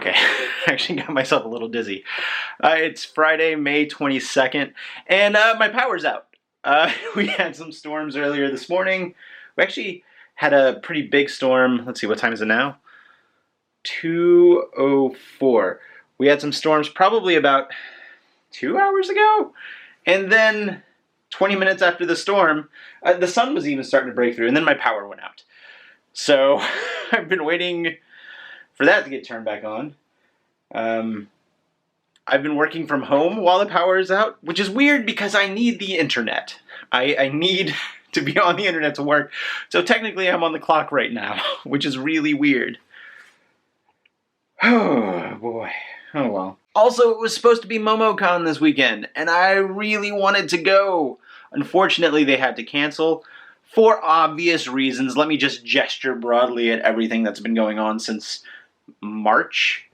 Okay, I actually got myself a little dizzy. It's Friday, May 22nd, and my power's out. We had some storms earlier this morning. We actually had a pretty big storm. Let's see, what time is it now? 2:04. We had some storms probably about 2 hours ago, and then 20 minutes after the storm, the sun was even starting to break through, and then my power went out. So I've been waiting for that to get turned back on. I've been working from home while the power is out, which is weird because I need the internet. I need to be on the internet to work, so technically I'm on the clock right now, which is really weird. Oh boy, oh well. Also, it was supposed to be MomoCon this weekend, and I really wanted to go. Unfortunately, they had to cancel. For obvious reasons. Let me just gesture broadly at everything that's been going on since March.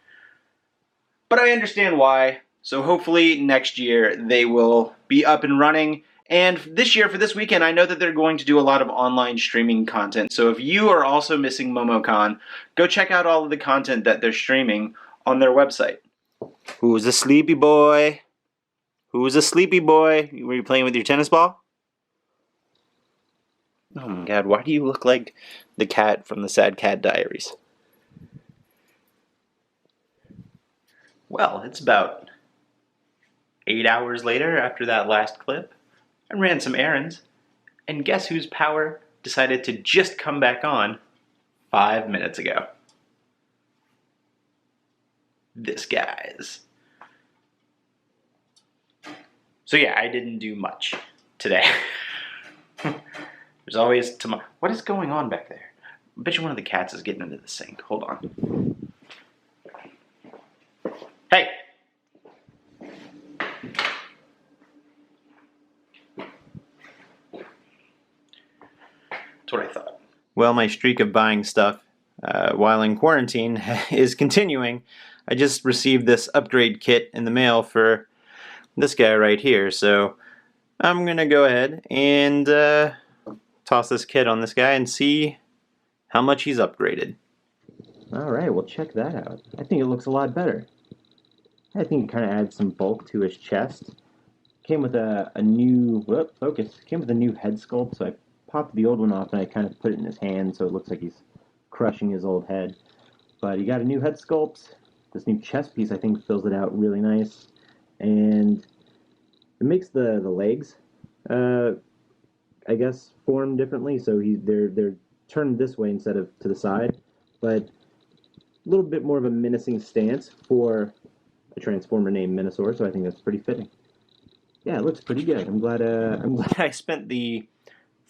But I understand why, so hopefully next year they will be up and running. And this year, for this weekend, I know that they're going to do a lot of online streaming content. So if you are also missing MomoCon, go check out all of the content that they're streaming on their website. Who's a sleepy boy? Who's a sleepy boy? Were you playing with your tennis ball? Oh my god, why do you look like the cat from the Sad Cat Diaries? Well, it's about 8 hours later after that last clip. I ran some errands, and guess whose power decided to just come back on 5 minutes ago? This guy's. So yeah, I didn't do much today. There's always tomorrow. What is going on back there? I bet you one of the cats is getting into the sink. Hold on. Hey! That's what I thought. Well, my streak of buying stuff while in quarantine is continuing. I just received this upgrade kit in the mail for this guy right here, so I'm gonna go ahead and toss this kit on this guy and see how much he's upgraded. Alright, well check that out. I think it looks a lot better. I think it kind of adds some bulk to his chest. Came with a new, came with a new head sculpt, so I popped the old one off and I kind of put it in his hand so it looks like he's crushing his old head. But he got a new head sculpt. This new chest piece I think fills it out really nice. And it makes the legs I guess form differently, so they're turned this way instead of to the side, but a little bit more of a menacing stance for a transformer named Minosaur, so I think that's pretty fitting. Yeah, it looks pretty good. I'm glad I spent the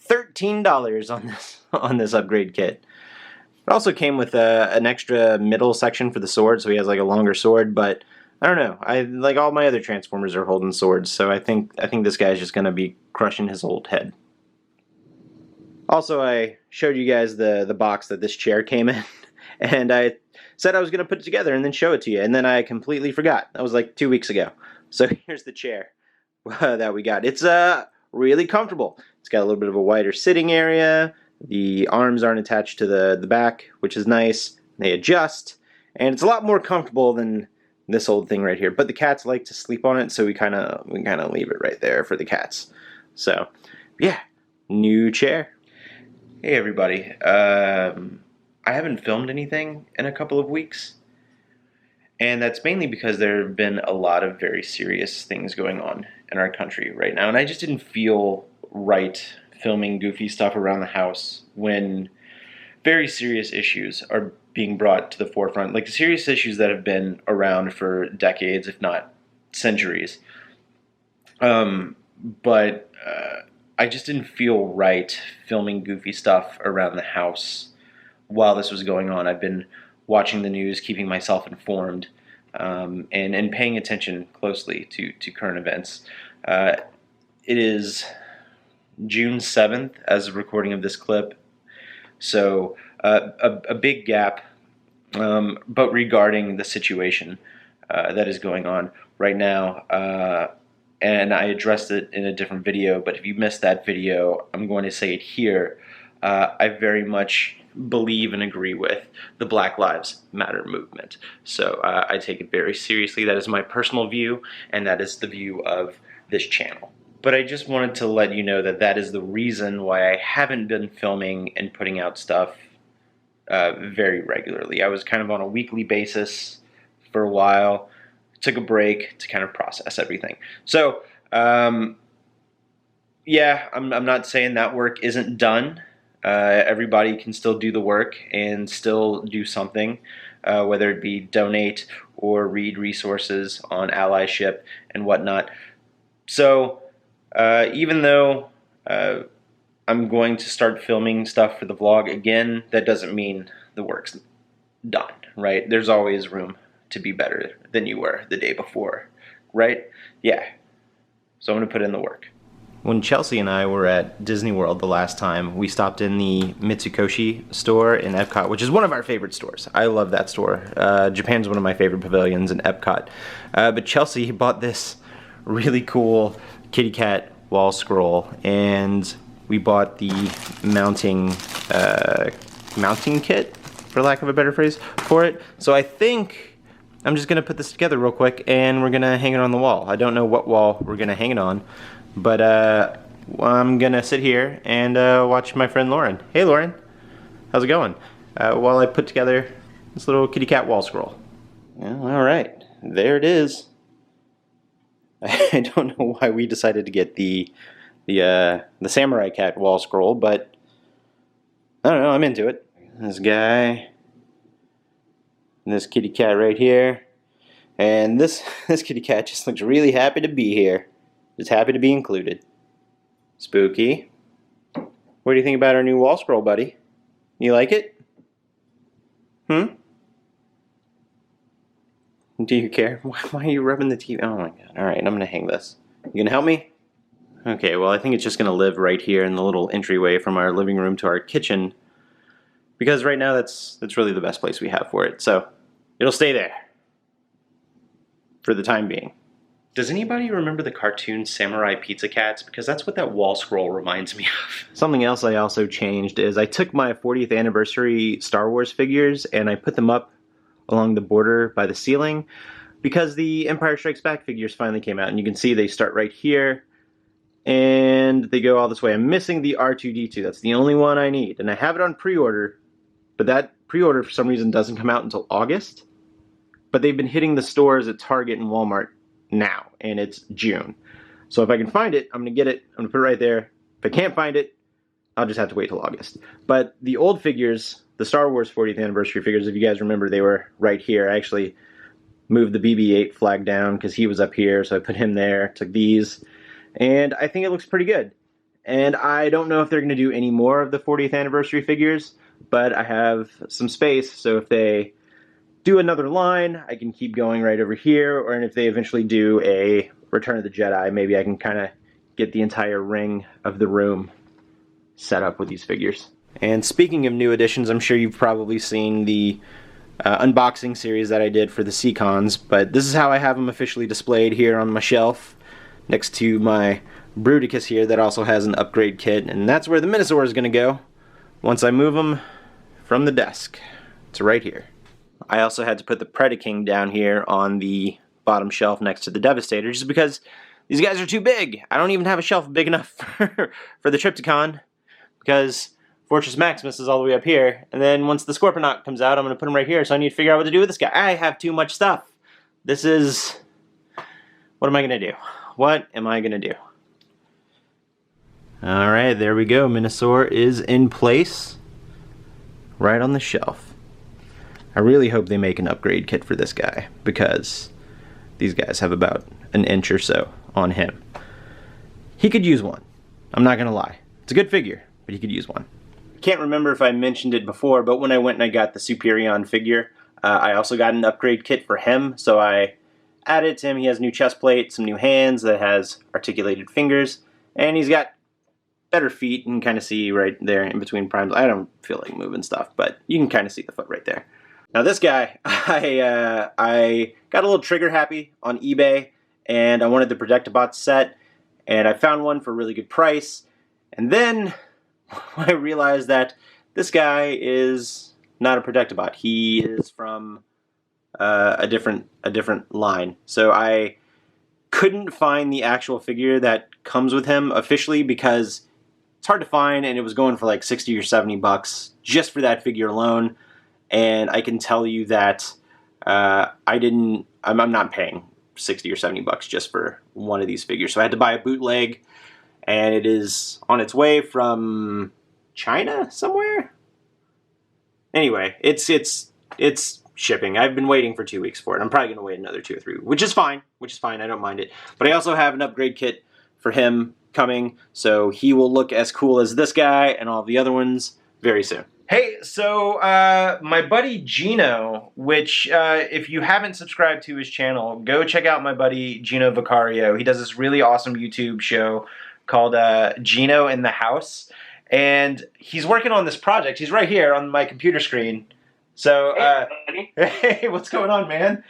$13 on this upgrade kit. It also came with an extra middle section for the sword, so he has like a longer sword, but I don't know. I like all my other Transformers are holding swords, so I think this guy's just gonna be crushing his old head. Also, I showed you guys the box that this chair came in, and I said I was gonna put it together and then show it to you, and then I completely forgot. That was like 2 weeks ago. So here's the chair that we got. It's really comfortable. It's got a little bit of a wider sitting area. The arms aren't attached to the back, which is nice. They adjust, and it's a lot more comfortable than this old thing right here. But the cats like to sleep on it, so we kind of leave it right there for the cats. So yeah, new chair. Hey everybody. I haven't filmed anything in a couple of weeks, and that's mainly because there have been a lot of very serious things going on in our country right now, and I just didn't feel right filming goofy stuff around the house when very serious issues are being brought to the forefront, like serious issues that have been around for decades, if not centuries. But I just didn't feel right filming goofy stuff around the house while this was going on. I've been watching the news, keeping myself informed, and paying attention closely to current events. It is June 7th as of recording of this clip, so a big gap, but regarding the situation that is going on right now, and I addressed it in a different video, but if you missed that video, I'm going to say it here. I very much believe and agree with the Black Lives Matter movement. So I take it very seriously. That is my personal view, and that is the view of this channel. But I just wanted to let you know that that is the reason why I haven't been filming and putting out stuff very regularly. I was kind of on a weekly basis for a while, took a break to kind of process everything. So, yeah, I'm not saying that work isn't done. Everybody can still do the work and still do something, whether it be donate or read resources on allyship and whatnot. So even though I'm going to start filming stuff for the vlog again, that doesn't mean the work's done, right? There's always room to be better than you were the day before, right? Yeah. So I'm going to put in the work. When Chelsea and I were at Disney World the last time, we stopped in the Mitsukoshi store in Epcot, which is one of our favorite stores. I love that store. Japan's one of my favorite pavilions in Epcot. But Chelsea bought this really cool kitty cat wall scroll, and we bought the mounting kit, for lack of a better phrase, for it. So I think I'm just going to put this together real quick, and we're going to hang it on the wall. I don't know what wall we're going to hang it on, but I'm going to sit here and watch my friend Lauren. Hey Lauren, how's it going? While I put together this little kitty cat wall scroll. Well, all right, there it is. I don't know why we decided to get the samurai cat wall scroll, but I don't know, I'm into it. This guy, and this kitty cat right here, and this kitty cat just looks really happy to be here. Just happy to be included. Spooky. What do you think about our new wall scroll, buddy? You like it? Do you care? Why are you rubbing the TV? Oh my god. Alright, I'm going to hang this. You going to help me? Okay, well I think it's just going to live right here in the little entryway from our living room to our kitchen, because right now that's really the best place we have for it. So it'll stay there for the time being. Does anybody remember the cartoon Samurai Pizza Cats? Because that's what that wall scroll reminds me of. Something else I also changed is I took my 40th anniversary Star Wars figures and I put them up along the border by the ceiling, because the Empire Strikes Back figures finally came out, and you can see they start right here and they go all this way. I'm missing the R2-D2. That's the only one I need, and I have it on pre-order, but that pre-order for some reason doesn't come out until August. But they've been hitting the stores at Target and Walmart now, and it's June. So if I can find it, I'm going to get it. I'm going to put it right there. If I can't find it, I'll just have to wait till August. But the old figures, the Star Wars 40th anniversary figures, if you guys remember, they were right here. I actually moved the BB-8 flag down because he was up here, so I put him there, took these, and I think it looks pretty good. And I don't know if they're going to do any more of the 40th anniversary figures, but I have some space, so if they do another line, I can keep going right over here, or if they eventually do a Return of the Jedi, maybe I can kind of get the entire ring of the room set up with these figures. And speaking of new additions, I'm sure you've probably seen the unboxing series that I did for the Seacons, but this is how I have them officially displayed here on my shelf next to my Bruticus here that also has an upgrade kit, and that's where the Minosaur is going to go once I move them from the desk. It's right here. I also had to put the Predaking down here on the bottom shelf next to the Devastator, just because these guys are too big. I don't even have a shelf big enough for the Trypticon, because Fortress Maximus is all the way up here, and then once the Scorponok comes out, I'm going to put him right here, so I need to figure out what to do with this guy. I have too much stuff. This is... What am I going to do? What am I going to do? Alright, there we go. Minosaur is in place, right on the shelf. I really hope they make an upgrade kit for this guy, because these guys have about an inch or so on him. He could use one. I'm not going to lie. It's a good figure, but he could use one. Can't remember if I mentioned it before, but when I went and I got the Superion figure, I also got an upgrade kit for him, so I added to him. He has new chest plate, some new hands that has articulated fingers, and he's got better feet. You can kind of see right there in between primes. I don't feel like moving stuff, but you can kind of see the foot right there. Now this guy, I got a little trigger happy on eBay, and I wanted the Protectobot set, and I found one for a really good price, and then I realized that This guy is not a Protectobot. He is from a different line. So I couldn't find the actual figure that comes with him officially because it's hard to find, and it was going for like 60 or 70 bucks just for that figure alone. And I can tell you that I'm not paying 60 or 70 bucks just for one of these figures. So I had to buy a bootleg, and it is on its way from China somewhere. Anyway, it's shipping. I've been waiting for 2 weeks for it. I'm probably going to wait another 2 or 3, which is fine. I don't mind it. But I also have an upgrade kit for him coming, so he will look as cool as this guy and all the other ones very soon. Hey, so my buddy Geno, which if you haven't subscribed to his channel, go check out my buddy Geno Vicario. He does this really awesome YouTube show called Geno in the House, and he's working on this project. He's right here on my computer screen. So, hey, what's going on, man?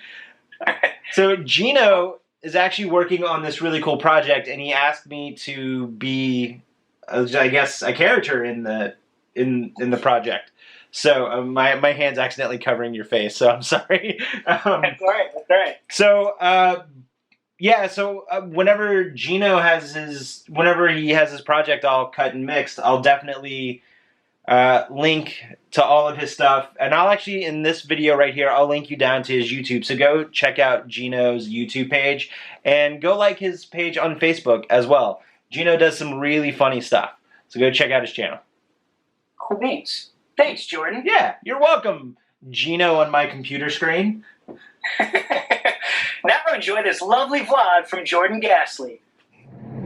So Geno is actually working on this really cool project, and he asked me to be, I guess, a character in the project. So my hand's accidentally covering your face, so I'm sorry. That's all right. That's all right. So yeah. So whenever he has his project all cut and mixed, I'll definitely link to all of his stuff, and I'll actually, in this video right here, I'll link you down to his YouTube, so go check out Geno's YouTube page, and go like his page on Facebook as well. Geno does some really funny stuff, so go check out his channel. Oh, thanks, Jordan. Yeah, you're welcome, Geno on my computer screen. Now enjoy this lovely vlog from Jordan Ghastly.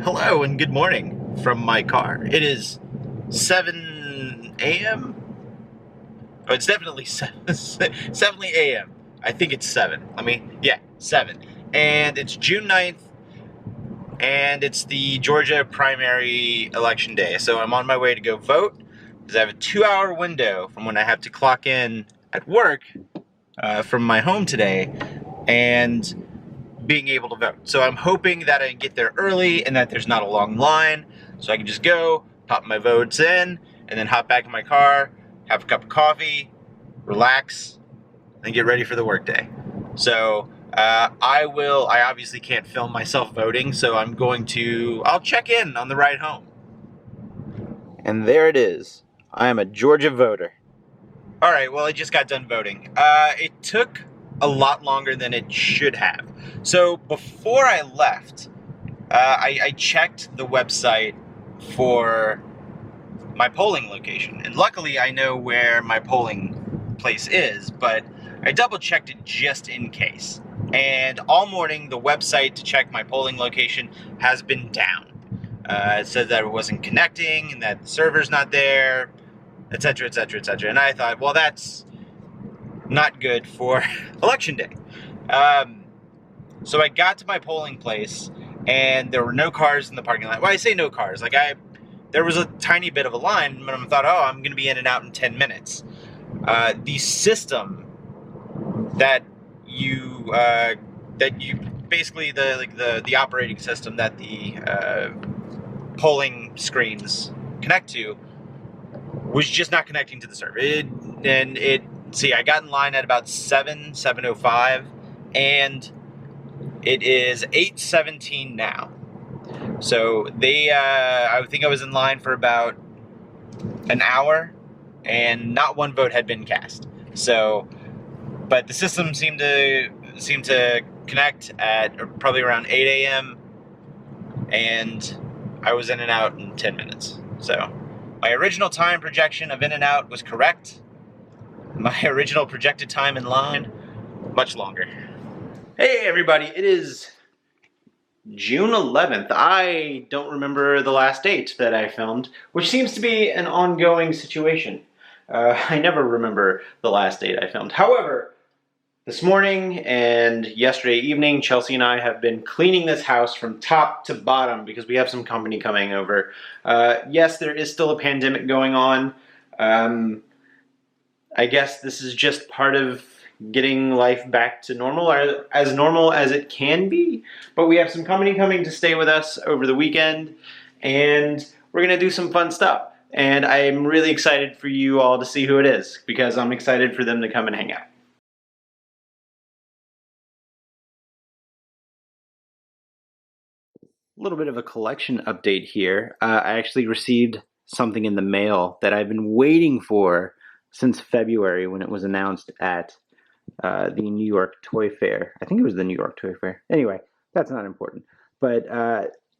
Hello and good morning from my car. It is 7 a.m. Oh, it's definitely 7 a.m. I think it's 7. 7. And it's June 9th, and it's the Georgia primary election day. So I'm on my way to go vote, because I have a 2-hour window from when I have to clock in at work from my home today, and being able to vote. So I'm hoping that I can get there early, and that there's not a long line, so I can just go, pop my votes in, and then hop back in my car, have a cup of coffee, relax, and get ready for the workday. So I obviously can't film myself voting, so I'll check in on the ride home. And there it is. I am a Georgia voter. All right, well, I just got done voting. It took a lot longer than it should have. So before I left, I checked the website for my polling location, and luckily I know where my polling place is, but I double checked it just in case, and all morning the website to check my polling location has been down. It said that it wasn't connecting and that the server's not there, etc, etc, etc, and I thought, well, that's not good for election day. So I got to my polling place, and there were no cars in the parking lot. Well, I say no cars, there was a tiny bit of a line, but I thought, oh, I'm going to be in and out in 10 minutes. The system that you basically the operating system that the polling screens connect to was just not connecting to the server. I got in line at about 7:05, and it is 8:17 now. So I think I was in line for about an hour, and not one vote had been cast. So, but the system seemed to connect at probably around 8 a.m. and I was in and out in 10 minutes. So my original time projection of in and out was correct. My original projected time in line, much longer. Hey everybody, it is June 11th. I don't remember the last date that I filmed, which seems to be an ongoing situation. I never remember the last date I filmed. However, this morning and yesterday evening, Chelsea and I have been cleaning this house from top to bottom because we have some company coming over. Yes, there is still a pandemic going on. I guess this is just part of getting life back to normal, or as normal as it can be. But we have some company coming to stay with us over the weekend, and we're going to do some fun stuff. And I'm really excited for you all to see who it is, because I'm excited for them to come and hang out. A little bit of a collection update here. I actually received something in the mail that I've been waiting for since February, when it was announced at the New York Toy Fair. I think it was the New York Toy Fair. Anyway, that's not important. But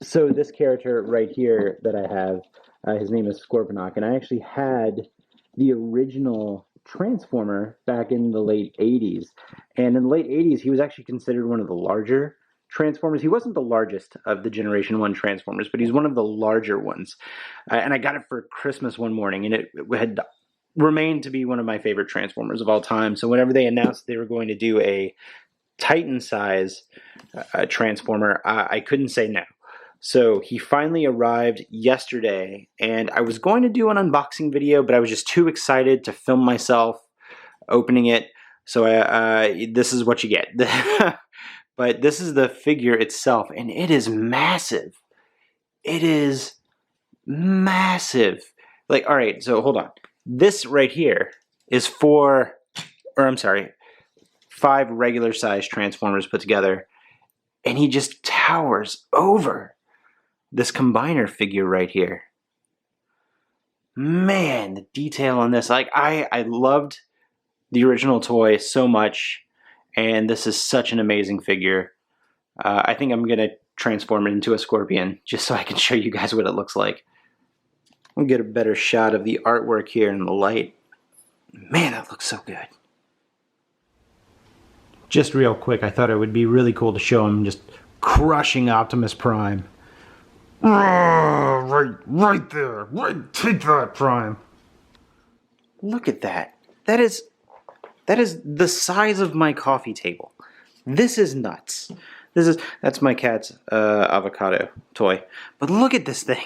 so this character right here that I have, his name is Scorponok, and I actually had the original Transformer back in the late 80s. And in the late 80s, he was actually considered one of the larger Transformers. He wasn't the largest of the Generation 1 Transformers, but he's one of the larger ones. And I got it for Christmas one morning, and it had remained to be one of my favorite Transformers of all time. So whenever they announced they were going to do a Titan size Transformer, I couldn't say no. So he finally arrived yesterday, and I was going to do an unboxing video, but I was just too excited to film myself opening it. So this is what you get. But this is the figure itself, and it is massive. It is massive. Like, all right, so hold on. This right here is 5 regular size Transformers put together, and he just towers over this combiner figure right here. Man, the detail on this. Like, I loved the original toy so much, and this is such an amazing figure. I think I'm going to transform it into a scorpion, just so I can show you guys what it looks like. We'll get a better shot of the artwork here in the light. Man, that looks so good. Just real quick, I thought it would be really cool to show him just crushing Optimus Prime. Right there. Right, take that, Prime. Look at that. That is the size of my coffee table. This is nuts. That's my cat's avocado toy. But look at this thing.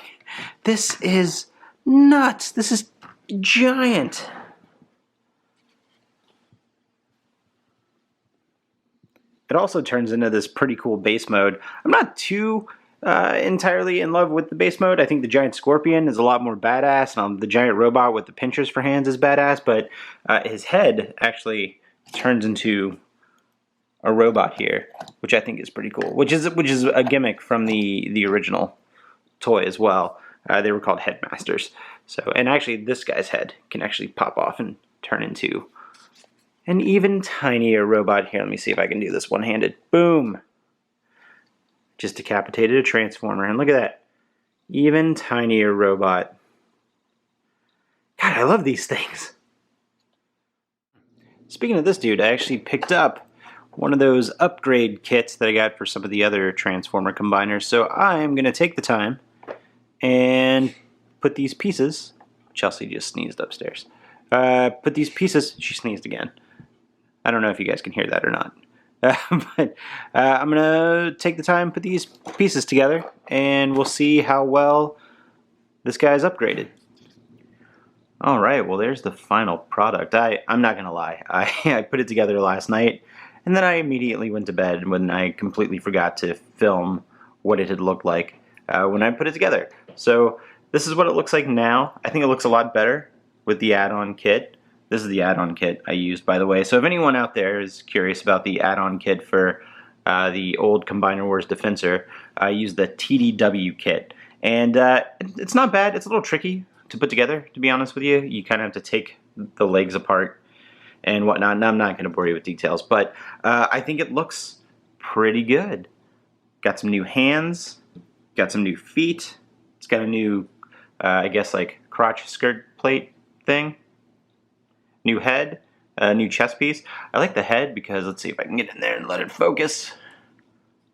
This is nuts. This is giant. It also turns into this pretty cool base mode. I'm not too entirely in love with the base mode. I think the giant scorpion is a lot more badass, and the giant robot with the pinchers for hands is badass, but his head actually turns into a robot here, which I think is pretty cool, which is a gimmick from the original toy as well. They were called headmasters. So, and actually this guy's head can actually pop off and turn into an even tinier robot. Here, let me see if I can do this one-handed. Boom! Just decapitated a Transformer, and look at that. Even tinier robot. God, I love these things. Speaking of this dude, I actually picked up one of those upgrade kits that I got for some of the other Transformer combiners. So I'm going to take the time and put these pieces... Chelsea just sneezed upstairs. Put these pieces... She sneezed again. I don't know if you guys can hear that or not. But I'm going to take the time, put these pieces together, and we'll see how well this guy's upgraded. Alright, well there's the final product. I'm not going to lie. I put it together last night, and then I immediately went to bed when I completely forgot to film what it had looked like when I put it together. So this is what it looks like now. I think it looks a lot better with the add-on kit. This is the add-on kit I used, by the way. So if anyone out there is curious about the add-on kit for the old Combiner Wars Defensor, I used the TDW kit. And it's not bad. It's a little tricky to put together, to be honest with you. You kind of have to take the legs apart and whatnot. And I'm not going to bore you with details, but I think it looks pretty good. Got some new hands. Got some new feet. It's got a new, I guess, like crotch skirt plate thing. New head, new chest piece. I like the head because, let's see if I can get in there and let it focus.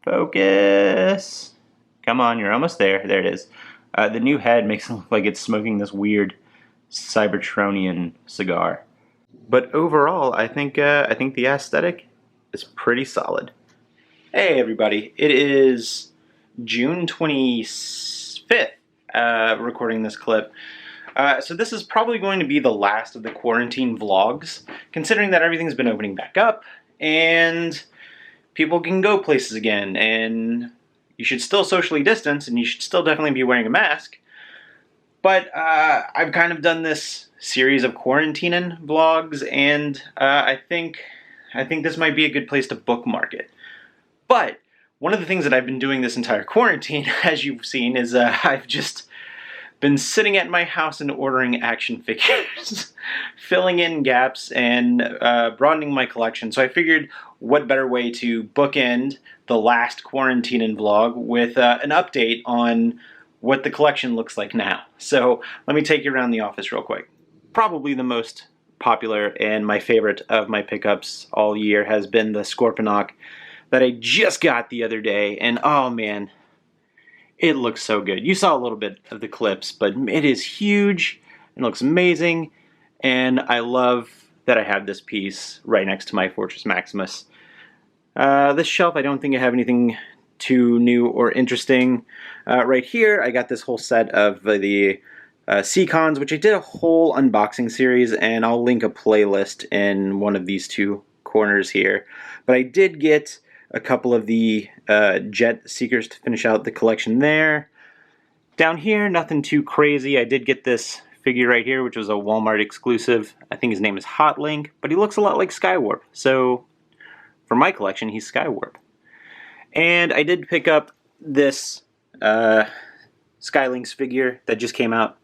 Focus. Come on, you're almost there. There it is. The new head makes it look like it's smoking this weird Cybertronian cigar. But overall, I think the aesthetic is pretty solid. Hey everybody, it is June 25th, recording this clip. So this is probably going to be the last of the quarantine vlogs, considering that everything's been opening back up, and people can go places again, and you should still socially distance, and you should still definitely be wearing a mask, But I've kind of done this series of Quarantinin vlogs, and I think this might be a good place to bookmark it. But one of the things that I've been doing this entire quarantine, as you've seen, is I've just been sitting at my house and ordering action figures, filling in gaps and broadening my collection. So I figured, what better way to bookend the last Quarantinin vlog with an update on what the collection looks like now. So let me take you around the office real quick. Probably the most popular and my favorite of my pickups all year has been the Scorponok that I just got the other day, and oh man, it looks so good. You saw a little bit of the clips, but it is huge, it looks amazing, and I love that I have this piece right next to my Fortress Maximus. This shelf, I don't think I have anything too new or interesting. Right here, I got this whole set of the Seacons, which I did a whole unboxing series, and I'll link a playlist in one of these two corners here. But I did get a couple of the Jet Seekers to finish out the collection there. Down here, nothing too crazy. I did get this figure right here, which was a Walmart exclusive. I think his name is Hot Link, but he looks a lot like Skywarp. So for my collection, he's Skywarp. And I did pick up this Skylinks figure that just came out.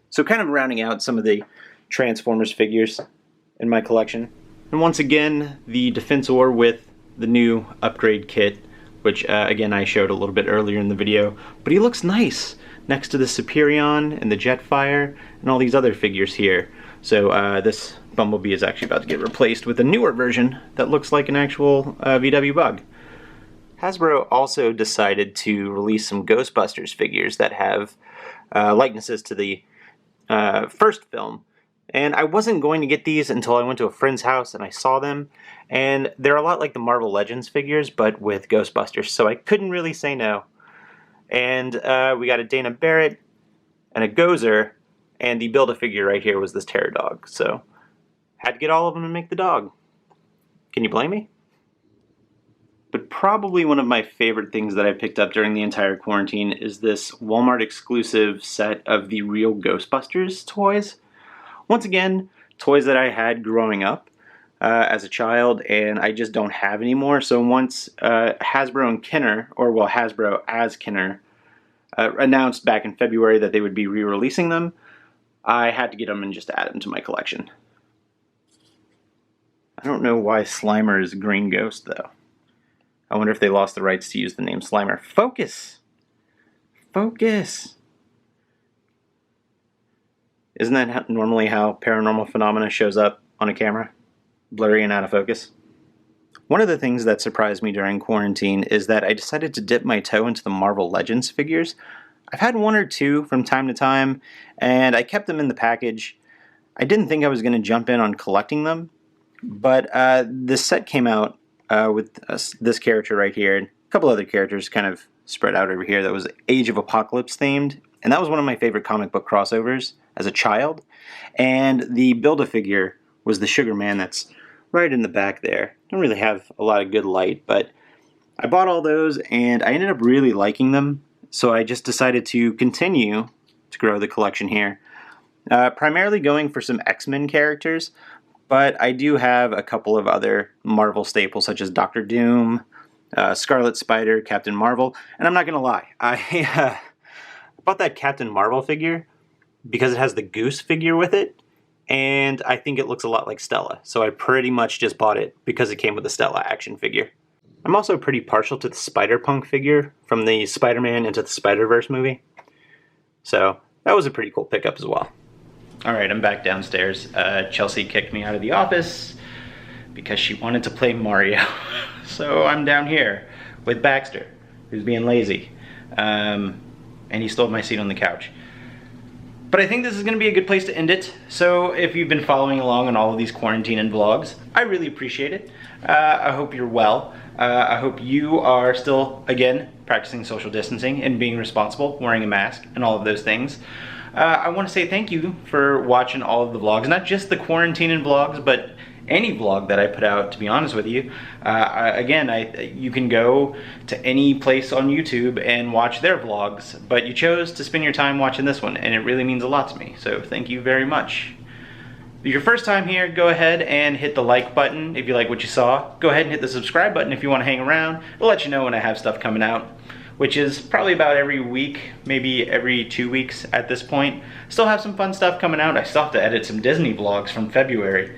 So kind of rounding out some of the Transformers figures in my collection. And once again, the Defensor with the new upgrade kit, which again I showed a little bit earlier in the video, but he looks nice next to the Superion and the Jetfire and all these other figures here. So this Bumblebee is actually about to get replaced with a newer version that looks like an actual VW Bug. Hasbro also decided to release some Ghostbusters figures that have likenesses to the first film. And I wasn't going to get these until I went to a friend's house and I saw them. And they're a lot like the Marvel Legends figures, but with Ghostbusters. So I couldn't really say no. And we got a Dana Barrett and a Gozer. And the Build-A-Figure right here was this Terror Dog. So had to get all of them to make the dog. Can you blame me? But probably one of my favorite things that I picked up during the entire quarantine is this Walmart exclusive set of the real Ghostbusters toys. Once again, toys that I had growing up as a child and I just don't have anymore. So once Hasbro and Kenner, or well, Hasbro as Kenner, announced back in February that they would be re-releasing them, I had to get them and just add them to my collection. I don't know why Slimer is Green Ghost though. I wonder if they lost the rights to use the name Slimer. Focus! Focus! Isn't that normally how paranormal phenomena shows up on a camera? Blurry and out of focus? One of the things that surprised me during quarantine is that I decided to dip my toe into the Marvel Legends figures. I've had one or two from time to time, and I kept them in the package. I didn't think I was going to jump in on collecting them, but this set came out with this character right here, and a couple other characters kind of spread out over here that was Age of Apocalypse themed, and that was one of my favorite comic book crossovers as a child. And the Build-A-Figure was the Sugar Man that's right in the back there. Don't really have a lot of good light, but I bought all those and I ended up really liking them, so I just decided to continue to grow the collection here. Primarily going for some X-Men characters, but I do have a couple of other Marvel staples such as Doctor Doom, Scarlet Spider, Captain Marvel, and I'm not going to lie, I bought that Captain Marvel figure because it has the Goose figure with it, and I think it looks a lot like Stella, so I pretty much just bought it because it came with the Stella action figure. I'm also pretty partial to the Spider-Punk figure from the Spider-Man Into the Spider-Verse movie, so that was a pretty cool pickup as well. Alright, I'm back downstairs. Chelsea kicked me out of the office because she wanted to play Mario, so I'm down here with Baxter, who's being lazy, and he stole my seat on the couch. But I think this is going to be a good place to end it. So if you've been following along on all of these Quarantinin vlogs, I really appreciate it. I hope you're well. I hope you are still, again, practicing social distancing and being responsible, wearing a mask, and all of those things. I want to say thank you for watching all of the vlogs, not just the Quarantinin vlogs, but any vlog that I put out, to be honest with you. You can go to any place on YouTube and watch their vlogs, but you chose to spend your time watching this one, and it really means a lot to me, so thank you very much. If it's your first time here, go ahead and hit the like button if you like what you saw. Go ahead and hit the subscribe button if you want to hang around. It'll let you know when I have stuff coming out, which is probably about every week, maybe every 2 weeks at this point. Still have some fun stuff coming out. I still have to edit some Disney vlogs from February.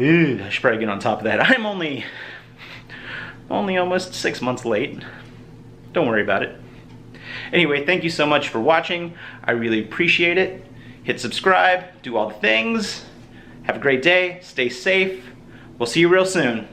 Ooh, I should probably get on top of that. I'm only almost 6 months late. Don't worry about it. Anyway, thank you so much for watching. I really appreciate it. Hit subscribe, do all the things. Have a great day, stay safe. We'll see you real soon.